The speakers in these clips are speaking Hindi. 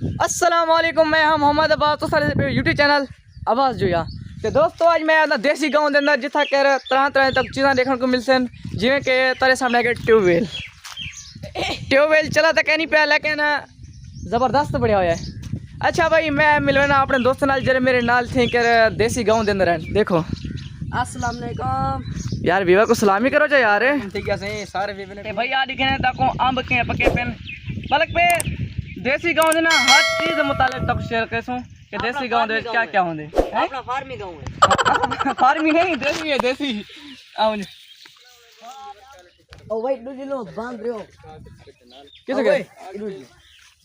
अस्सलाम वालेकुम, मैं हम मोहम्मद अब्बास तो सारे यूट्यूब चैनल आवाज़ जो तो दोस्तों आज मैं अपना देसी गाँव के अंदर जिथा कह तरह तरह तक चीज़ा देखने को मिलते हैं, जिमें कि तेरे सामने के ट्यूबवेल चला तो कह नहीं पाया लेकिन ज़बरदस्त बढ़िया होया है। अच्छा भाई मैं मिलना अपने दोस्तों नाल जरे मेरे नाल थे कर देसी गाँव के अंदर है। देखो अस्सलाम वालेकुम यार विवा को सलामी करो जो यार ठीक है सही सारे विवे ने भाई यार दिखे ताको अंब के पके पेन पलक पे देसी गाँव देना हर चीज़ मुतालिक तक शेयर कैसो कि देसी गाँव दे क्या क्या होंगे। अपना फार्मी गाँव है फार्मी नहीं देसी है देसी आओ जी। ओ भाई दूजी लो बांध रहे हो किसे गए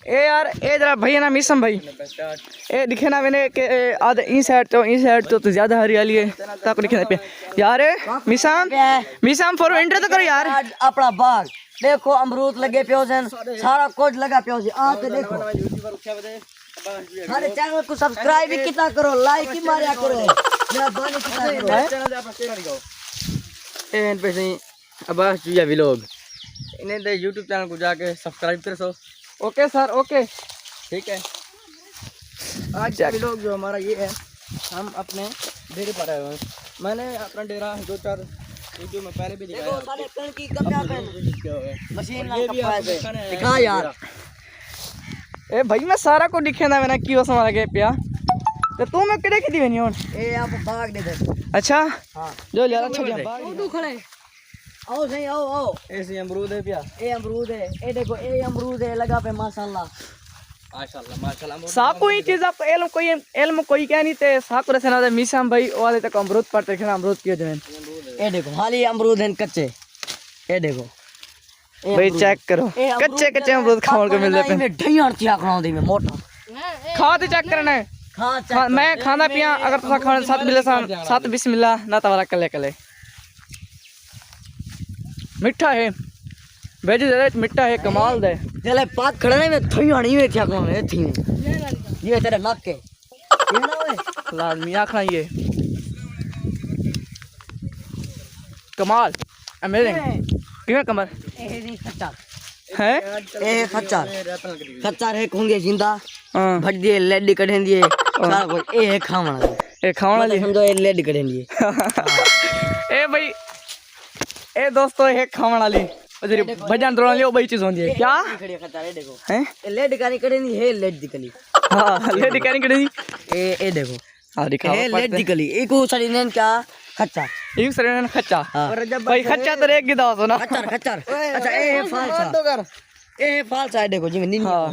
ए यार ए जरा भैया ना मिसम भाई ए दिखे ना मैंने के आधे ई साइड तो ज्यादा हरियाली है ताको दिखे ना पे यार मिसम फॉर एंटर तो करो यार। अपना बाग देखो अमरूद लगे पियो सन सारा कुछ लगा पियो सी आ के देखो हमारे चैनल को सब्सक्राइब भी कितना करो लाइक ही मारिया करो मेहरबानी कितना करो एन पे सही अब्बास जुया व्लॉग इन्हें दे यूट्यूब चैनल को जाके सब्सक्राइब कर सो। ओके सर ओके ठीक है। आज व्लॉग जो हमारा ये है हम अपने डेरे पर आए हुए हैं। मैंने अपना डेरा 2-4 वीडियो में पहले भी दिखाया देखो सारे कण की कपड़ा पहन मशीन ला कपड़ा है दिखा यार ए भाई मैं सारा को दिखे ना मैंने क्यों समारा के पिया तो तू मैं किधर की बनी हूं ए आप बाग दे दे अच्छा हां जो लिया अच्छा दिया बाग तू खड़े आओ सही आओ ऐसे अमरूद है पिया ए अमरूद है ए देखो ए अमरूद है लगा पे माशाल्लाह माशाल्लाह सा कोई चीज आप एलम कोई क्या नहीं ते साकुर से ना मिसम भाई वाले तक अमरूद पड़ते खेना अमरूद पियो जन ए देखो खाली अमरूद हैं कच्चे ए देखो भाई चेक करो कच्चे अमरूद खाने को मिल जाते हैं। मैं ढैयान थिया खाऊं में मोटा खा तो चेक करना है मैं खाना पिया अगर तुसा खाने साथ बिस्मिल्लाह ना तवाला कले मीठा है वेज मीठा है कमाल दे चले पाक खड़े ने मैं ढैयानी में थिया खाऊं ए थी ये तेरे नाक के ये ना ओए लाजमी आखना ये कमाल अमेजिंग किਵੇਂ कमर ए नहीं खच्चा है ए खच्चा है होंगे जिंदा हां भट दिए लेडी कढें दिए सारा कुछ ए खावण वाली समझो ए लेडी कढें दिए ए भाई ए दोस्तों ये खावण वाली जरी भजन दौड़न लियो बई चीज होंदी है क्या खड़ी खच्चा रे देखो हैं ए लेडी कानी कढें दी है लेडी कली हां लेडी कानी कड़ी ए देखो हां दिखाओ ए लेडी कली एको सारी नेन क्या खच्चा एक सरे खच्चा भाई खच्चा तो एक गिदा हो ना खच्चर अच्छा ए फालसा देखो जी नींद हां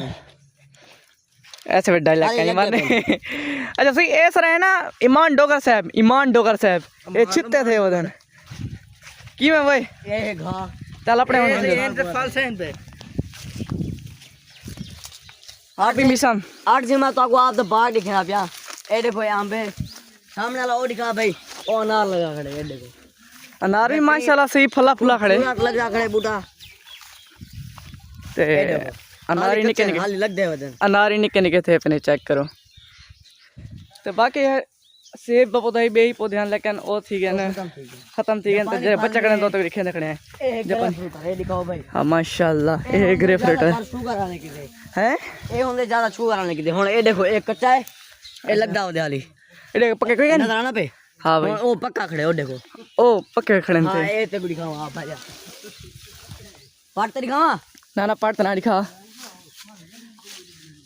ऐसे में डायलॉग नहीं मारने अच्छा सही ए सर है ना ईमान डोगर साहब ये छित्ते थे वो दिन की में भाई ए घा चल अपने एंड फालसा एंड पे आप भी मिशन 8 जिमा तो आपको आप द बाग दिखना पिया ए देखो यहां पे सामने वाला ओ दिखा भाई ओ अनार लगा खड़े ये देखो अनार भी माशाल्लाह सही फला फूला खड़े लगा खड़े बूटा ते अनार ही निके खाली लग दे वजन अनार ही निके थे अपने चेक करो ते बाकी है सेब पौधा ही बेही पौधे हैं लेकिन ओ थी गए ना खत्म थी गए तो जे बच्चा कने तो दिखे खड़े हैं जपन ये दिखाओ भाई हां माशाल्लाह ये ग्रेप फ्रूट है शुगर आने की दे हैं ए होंदे ज्यादा शुगर आने की दे हुन ए देखो एक कच्चा है ए लगदा हो दे हाली ए पक्के कोई नजर आना पे हां भाई ओ पक्का खड़े हो देखो ओ पक्के खड़े हां ए ते गुड़ी खाओ हां भाई पाट ते दिखावा ना पाट तो ना दिखा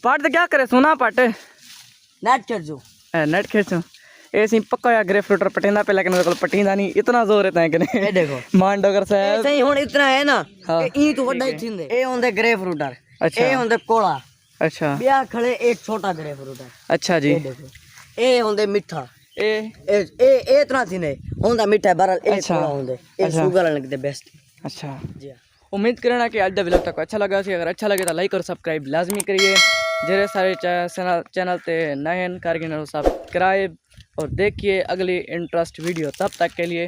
पाट तो क्या करे सुना पाट नेट कर जो नेट खींचो ऐसे पक्का या ग्रेप फ्रूट पटेंदा पे लेकिन मेरे को पटींदा नहीं इतना जोर है कि ए देखो मान डोगर साहब सही हुन इतना है ना ई तो वड्डा ही थिंदे ए होंदे ग्रेप फ्रूटर अच्छा ए होंदे कोला अच्छा बिया खड़े एक छोटा ग्रेप फ्रूटर अच्छा जी ए देखो ए होंदे मिठा ए इतना थिने होंदा मिठा बरल ए अच्छा कोला होंदे ए शुगर लगदे बेस्ट अच्छा जी उम्मीद करना कि आज द व्लॉग तक अच्छा लगा सी अगर अच्छा लगे तो लाइक और सब्सक्राइब लाजमी करिए जरे सारे चैनल ते नए कारगिन सब्सक्राइब और देखिए अगली इंटरेस्ट वीडियो तब तक के लिए